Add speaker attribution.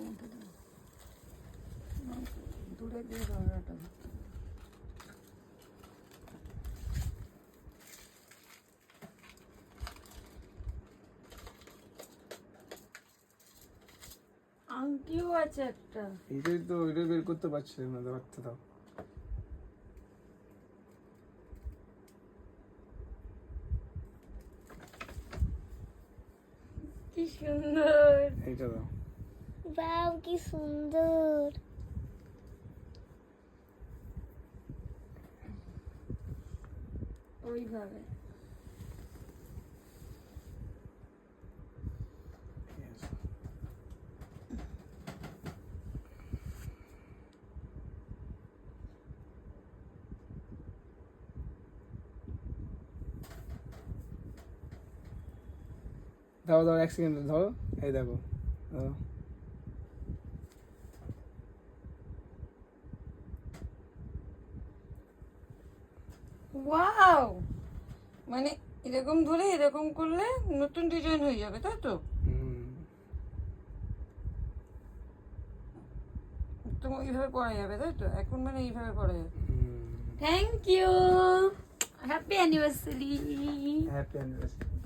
Speaker 1: মধ্যে দাও। দূরে দিয়ে ক্যামেরাটা। আংটিও আছে একটা।
Speaker 2: এইটাই তো, ওইটাই বের করতে পারছিলাম না, ধরতে দাও।
Speaker 1: কি সুন্দর,
Speaker 2: এইটা দাও।
Speaker 3: বাহ কি সুন্দর।
Speaker 1: ওইভাবে
Speaker 2: দাও দাও, 1 সেকেন্ড ধরো। এই দেখো, দাও।
Speaker 1: ওয়াও, মানে এরকম ধরে এরকম করলে নতুন ডিজাইন হয়ে যাবে, তাই তো? তো এইভাবে পরা যাবে, তাই তো? এখন মানে এইভাবে পরা যাবে। Thank you, happy anniversary.
Speaker 2: Happy anniversary.